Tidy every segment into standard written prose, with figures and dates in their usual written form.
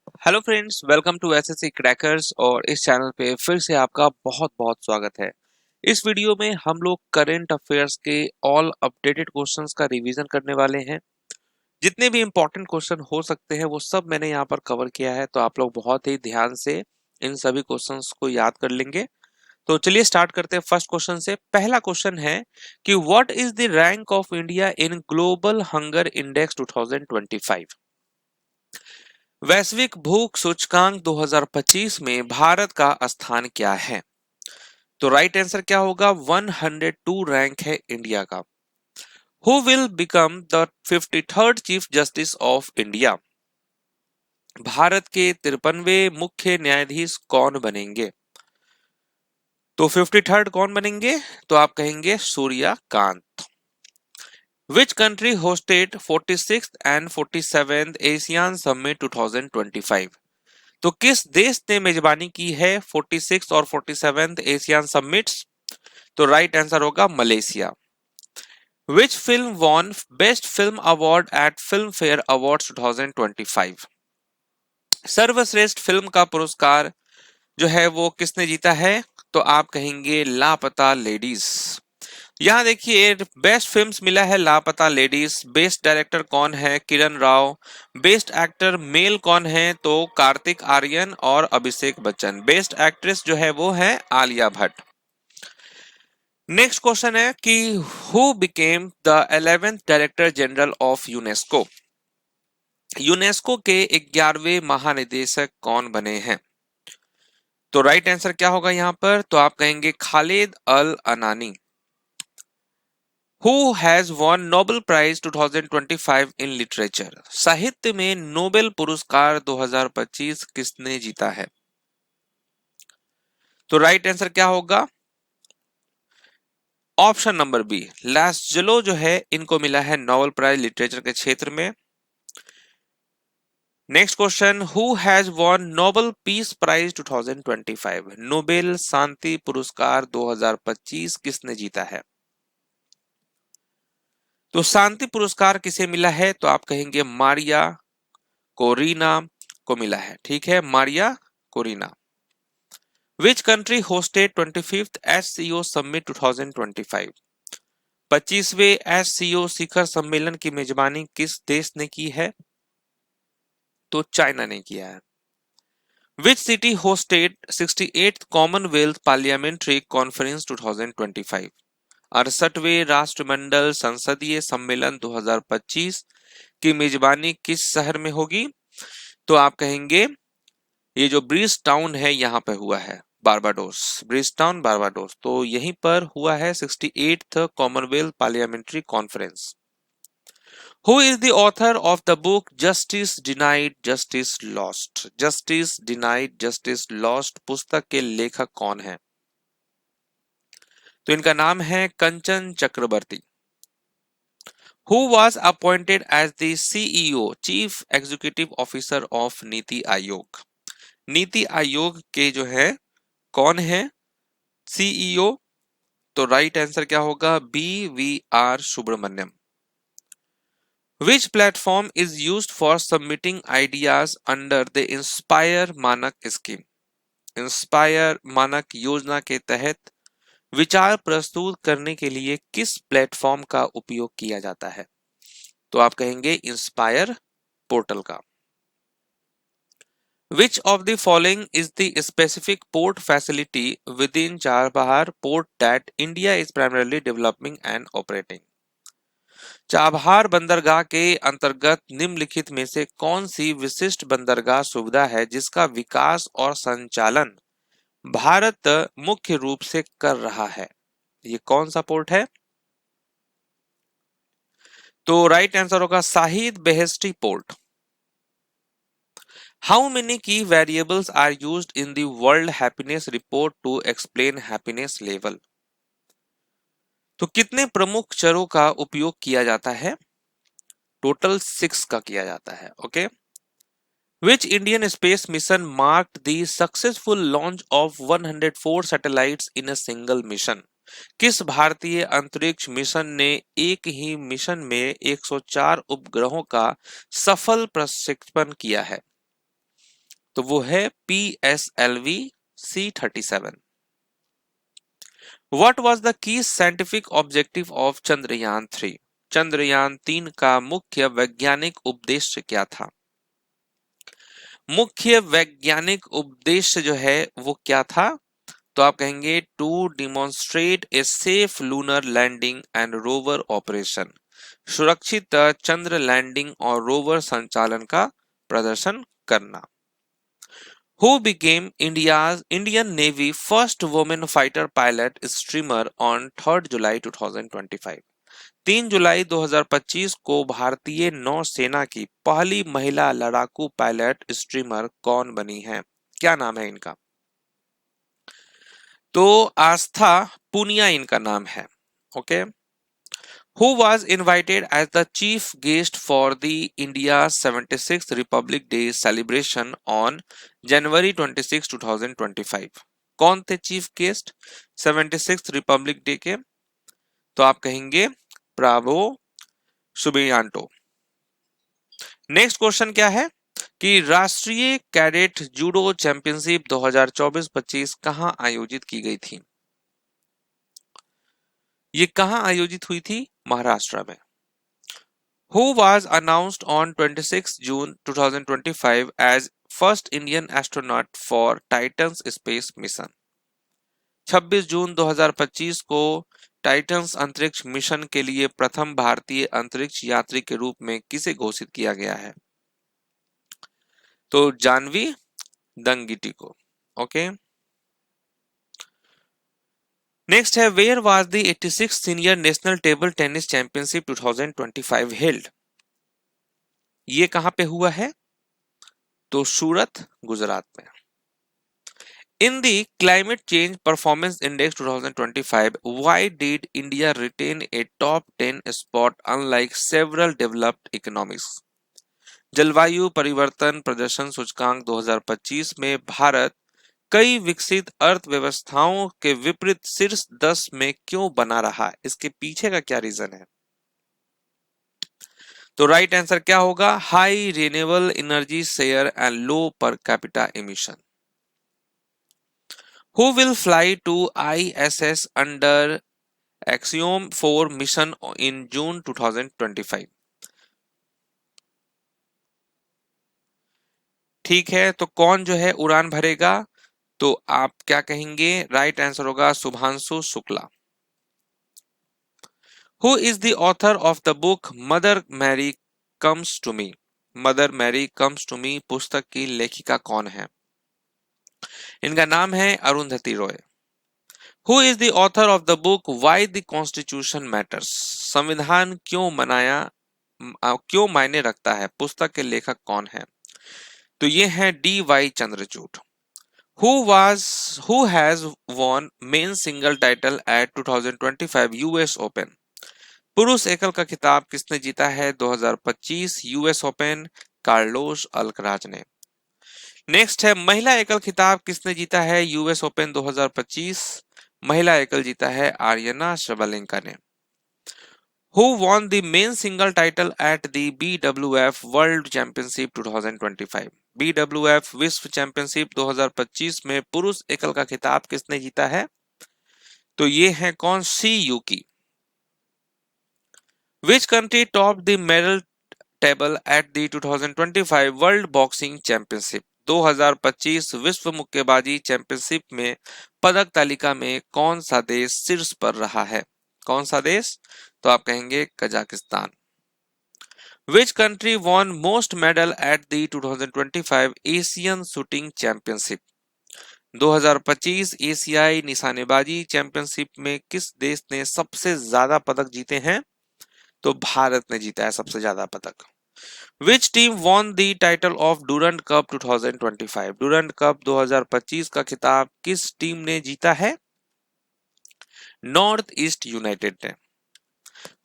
Hello friends, welcome to SSC crackers. और इस channel पे फिर से आपका बहुत बहुत स्वागत है। इस वीडियो में हम लोग करंट अफेयर्स के ऑल अपडेटेड क्वेश्चंस का रिवीजन करने वाले हैं। जितने भी इंपॉर्टेंट क्वेश्चन हो सकते हैं वो सब मैंने यहाँ पर कवर किया है, तो आप लोग बहुत ही ध्यान से इन सभी क्वेश्चंस को याद कर लेंगे। तो चलिए स्टार्ट करते हैं फर्स्ट क्वेश्चन से। पहला क्वेश्चन है कि what is the rank of India in global hunger index 2025। वैश्विक भूख सूचकांक 2025 में भारत का स्थान क्या है? तो राइट आंसर क्या होगा? 102 रैंक है इंडिया का। Who will become the 53rd chief justice of India? Bharat के 53वें मुख्य न्यायाधीश कौन बनेंगे? तो 53rd कौन बनेंगे? तो आप कहेंगे Suryakant. Which country hosted 46th and 47th ASEAN Summit 2025? तो किस देश ने मेजबानी की है 46 और 47 एशियन समिट्स? तो राइट आंसर होगा Malaysia. Which film won best film award at Filmfare awards 2025? सर्वश्रेष्ठ फिल्म का पुरस्कार जो है वो किसने जीता है? तो आप कहेंगे लापता लेडीज। यहाँ देखिए, बेस्ट फिल्म्स मिला है लापता लेडीज। बेस्ट डायरेक्टर कौन है? Kiran Rao. Best actor male कौन है? तो कार्तिक आर्यन और अभिषेक बच्चन। बेस्ट एक्ट्रेस जो है वो है आलिया भट्ट। नेक्स्ट क्वेश्चन है कि who became the 11th director general of UNESCO? UNESCO के 11वें महानिदेशक कौन बने हैं? तो राइट आंसर क्या होगा यहाँ पर? तो आप कहेंगे खालिद अल अनानी। Who has won Nobel Prize 2025 in Literature? साहित्य में नोबेल पुरस्कार 2025 किसने जीता है? तो राइट आंसर क्या होगा? ऑप्शन नंबर बी, लास्जलो जो है इनको मिला है नोबेल प्राइज लिटरेचर के क्षेत्र में। Next question, who has won Nobel Peace Prize 2025? Nobel शांति पुरस्कार 2025 किसने जीता है? तो शांति पुरस्कार किसे मिला है? तो आप कहेंगे मारिया कोरिना को मिला है। ठीक है, Maria Corina. Which country hosted 25th SCO summit 2025? 25वें SCO शिखर सम्मेलन की मेजबानी किस देश ने की है? तो चाइना ने किया है। Which city hosted 68th Commonwealth Parliamentary conference 2025? 68वें राष्ट्रमंडल संसदीय सम्मेलन 2025 की मेजबानी किस शहर में होगी? तो आप कहेंगे ये जो ब्रिज टाउन है यहाँ पे हुआ है, बारबाडोस। ब्रिज टाउन बारबाडोस, तो यहीं पर हुआ है 68th Commonwealth Parliamentary Conference. Who is the author of the book Justice Denied Justice Lost? Justice Denied Justice Lost पुस्तक के लेखक कौन है? तो इनका नाम है Kanchan Chakravarti. Who was appointed as the CEO chief executive officer of NITI Aayog? NITI Aayog के जो है कौन है सीईओ? तो राइट आंसर क्या होगा? BVR Subrahmanyam. Which platform is used for submitting ideas under the inspire Manak scheme? Inspire Manak योजना के तहत विचार प्रस्तुत करने के लिए किस प्लेटफॉर्म का उपयोग किया जाता है? तो आप कहेंगे इंस्पायर पोर्टल का। Which of the following is the specific port facility within Chabahar port that India is primarily developing and operating? Chabahar बंदरगाह के अंतर्गत निम्नलिखित में से कौन सी विशिष्ट बंदरगाह सुविधा है जिसका विकास और संचालन भारत मुख्य रूप से कर रहा है? ये कौन सा पोर्ट है? तो राइट आंसर होगा Shahid Beheshti port. How many key variables are used in the World Happiness Report to explain happiness level? तो कितने प्रमुख चरों का उपयोग किया जाता है? टोटल 6 का किया जाता है। Okay. Which Indian space mission marked the successful launch of 104 satellites in a single mission? किस भारतीय अंतरिक्ष मिशन ने एक ही मिशन में 104 उपग्रहों का सफल प्रक्षेपण किया है? तो वो है PSLV C-37। What was the key scientific objective of Chandrayaan-3? Chandrayaan 3 का मुख्य वैज्ञानिक उद्देश्य क्या था? मुख्य वैज्ञानिक उद्देश्य जो है वो क्या था? तो आप कहेंगे to demonstrate a safe lunar landing and rover operation, सुरक्षित चंद्र लैंडिंग और रोवर संचालन का प्रदर्शन करना। Who became India's Indian Navy first woman fighter pilot streamer on 3rd July 2025? 3 जुलाई 2025 को भारतीय नौसेना की पहली महिला लड़ाकू पायलट स्ट्रीमर कौन बनी है? क्या नाम है इनका? तो आस्था पुनिया इनका नाम है। Okay. Who was invited as the chief guest for the India's 76th Republic Day celebration on January 26, 2025? कौन थे chief guest 76th Republic day के? तो आप कहेंगे ब्रावो सुबियांटो। नेक्स्ट क्वेश्चन क्या है कि राष्ट्रीय कैडेट जूडो चैंपियनशिप 2024-25 कहां आयोजित की गई थी? ये कहां आयोजित हुई थी? महाराष्ट्र में। Who was announced on 26 June 2025 as first Indian astronaut for Titan's space mission? 26 जून 2025 को टाइटन्स अंतरिक्ष मिशन के लिए प्रथम भारतीय अंतरिक्ष यात्री के रूप में किसे घोषित किया गया है? तो जानवी दंगिटी को। ओके। नेक्स्ट है where was the 86 senior national table tennis championship 2025 held? ये कहां पे हुआ है? तो सूरत गुजरात में। In the Climate Change Performance Index 2025, why did India retain a top 10 spot unlike several developed economies? जलवायु परिवर्तन प्रदर्शन सूचकांक 2025 में भारत कई विकसित अर्थव्यवस्थाओं के विपरीत शीर्ष 10 में क्यों बना रहा? इसके पीछे का क्या रीजन है? तो राइट आंसर क्या होगा? High renewable energy share and low per capita emission. Who will fly to ISS under Axiom 4 mission in June 2025? ठीक है, तो कौन जो है उड़ान भरेगा? तो आप क्या कहेंगे? राइट आंसर होगा Shubhanshu Shukla. Who is the author of the book Mother Mary Comes to Me? Mother Mary Comes to Me पुस्तक की लेखिका कौन है? इनका नाम है Arundhati Roy. Who is the author of the book Why the Constitution Matters? संविधान क्यों मायने रखता है? पुस्तक के लेखक कौन है? तो ये है D.Y. Chandrachud. Who has won main single title at 2025 US Open? पुरुष एकल का खिताब किसने जीता है 2025 यूएस ओपन? कार्लोस अल्कराज ने। नेक्स्ट है महिला एकल खिताब किसने जीता है यूएस ओपन 2025? महिला एकल जीता है आर्यना शबालेंका ने। Who won the main single title at the BWF World Championship 2025? BWF विश्व चैंपियनशिप 2025 में पुरुष एकल का खिताब किसने जीता है? तो ये है कौन? सी यूकी। Which country topped the medal table at the 2025 World Boxing Championship? 2025 विश्व मुक्केबाजी चैंपियनशिप में पदक तालिका में कौन सा देश शीर्ष पर रहा है? कौन सा देश? तो आप कहेंगे Kazakhstan. Which country won most medal at the 2025 Asian Shooting Championship? 2025 एशियाई निशानेबाजी चैंपियनशिप में किस देश ने सबसे ज्यादा पदक जीते हैं? तो भारत ने जीता है सबसे ज्यादा पदक। Which team won the title of Durand Cup 2025? Durand Cup 2025 का खिताब किस टीम ने जीता है? नॉर्थ ईस्ट यूनाइटेड ने।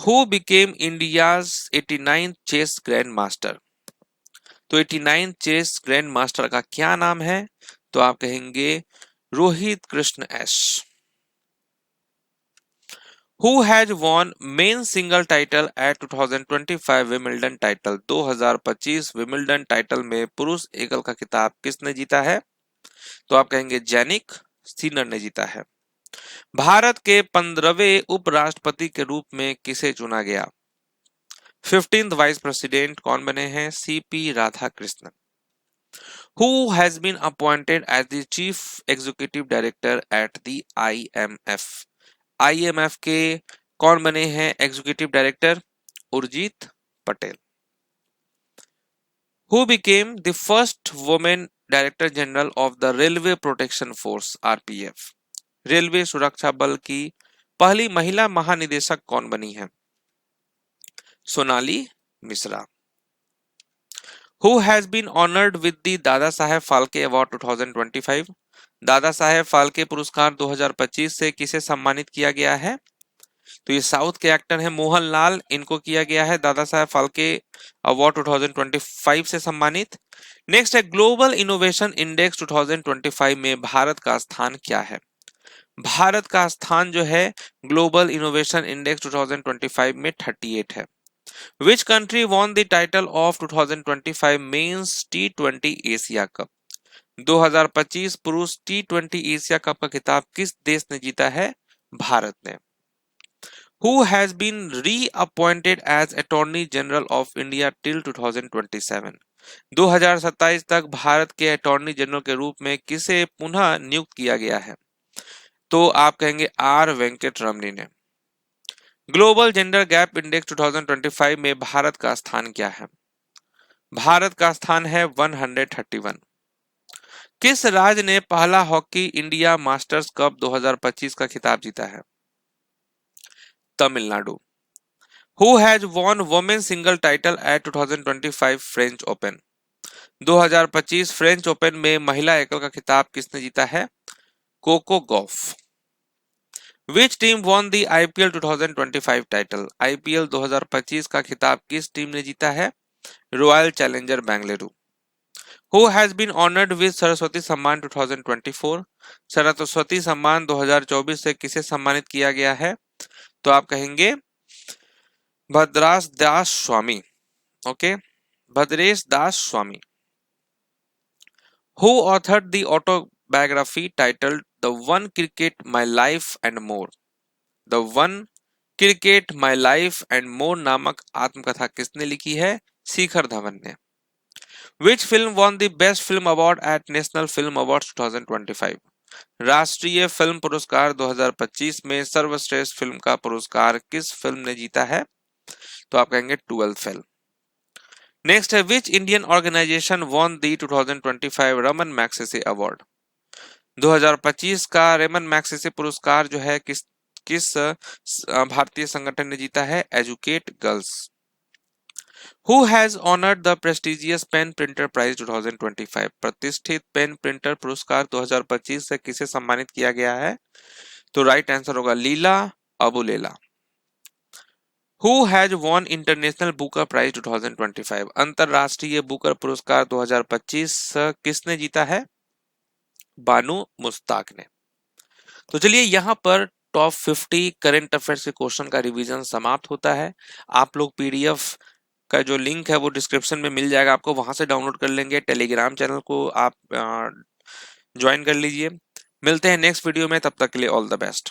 Who became India's 89th chess grand master? तो 89th चेस ग्रैंड मास्टर का क्या नाम है? तो आप कहेंगे Rohit Krishna S. Who has won men's single title at 2025 विमिल्टन title? 2025 विमिल्टन title में पुरुष एकल का खिताब किसने जीता है? तो आप कहेंगे जैनिक सिनर ने जीता है। भारत के 15वें उपराष्ट्रपति के रूप में किसे चुना गया? 15th वाइस प्रेसिडेंट कौन बने हैं? CP Radhakrishnan. Who has been appointed as the chief executive director at the IMF? IMF के कौन बने हैं executive director? Urjit Patel. Who became the first woman director general of the railway protection force RPF? Railway सुरक्षा बल की पहली महिला महानिदेशक कौन बनी है? Sonali Mishra. Who has been honored with the Dada Saheb Phalke award 2025? Dada Saheb Phalke पुरस्कार 2025 से किसे सम्मानित किया गया है? तो ये साउथ के एक्टर हैं मोहनलाल, इनको किया गया है दादा साहेब फाल्के अवार्ड 2025 से सम्मानित। नेक्स्ट है ग्लोबल इनोवेशन इंडेक्स 2025 में भारत का स्थान क्या है? भारत का स्थान जो है ग्लोबल इनोवेशन इंडेक्स 2025 में 38 है। Which country won the title of 2025 Men's T20 Asia cup? 2025 पुरुष T20 एशिया कप का खिताब किस देश ने जीता है? भारत ने। Who has been reappointed as Attorney General of India till 2027? 2027 तक भारत के अटॉर्नी जनरल के रूप में किसे पुनः नियुक्त किया गया है? तो आप कहेंगे आर वेंकट रमनी ने। ग्लोबल जेंडर गैप इंडेक्स 2025 में भारत का स्थान क्या है? भारत का स्थान है 131। किस राज्य ने पहला हॉकी इंडिया मास्टर्स कप 2025 का खिताब जीता है? Tamil Nadu. Who has won women's single title at 2025 French Open? 2025 French Open में महिला एकल का खिताब किसने जीता है? Coco Gauff. Which team won the IPL 2025 title? IPL 2025 का खिताब किस टीम ने जीता है? Royal challenger Bengaluru. Who has been honored with Saraswati सम्मान 2024? सरस्वती सम्मान 2024 से किसे सम्मानित किया गया है? तो आप कहेंगे Bhadras Das Swami. Okay, Bhadresh Das Swami. Who authored the autobiography titled The One Cricket My Life and More? The One Cricket My Life and More नामक आत्मकथा किसने लिखी है? शिखर धवन ने। Which film won the Best Film Award at National Film Awards 2025? राष्ट्रीय film पुरस्कार 2025 में सर्वश्रेष्ठ फिल्म का पुरस्कार किस फिल्म ने जीता है? तो आप कहेंगे 12th फेल। नेक्स्ट है which Indian organisation won the 2025 Ramon Magsaysay award? 2025 का रेमन मैग्सेसे पुरस्कार जो है किस भारतीय संगठन ने जीता है? Educate girls. Who has honored the prestigious Pen Printer Prize 2025? प्रतिष्ठित पेन प्रिंटर पुरस्कार 2025 से किसे सम्मानित किया गया है? तो राइट आंसर होगा लीला अबुलेला। Who has won International Booker Prize 2025? अंतरराष्ट्रीय बुकर पुरस्कार 2025 किसने जीता है? बानू मुस्ताक ने। तो चलिए यहाँ पर टॉप 50 करंट अफेयर्स के क्वेश्चन का रिवीजन समाप्त होता है। आप लोग पीडीएफ का जो लिंक है वो डिस्क्रिप्शन में मिल जाएगा, आपको वहां से डाउनलोड कर लेंगे। टेलीग्राम चैनल को आप ज्वाइन कर लीजिए। मिलते हैं नेक्स्ट वीडियो में, तब तक के लिए ऑल द बेस्ट।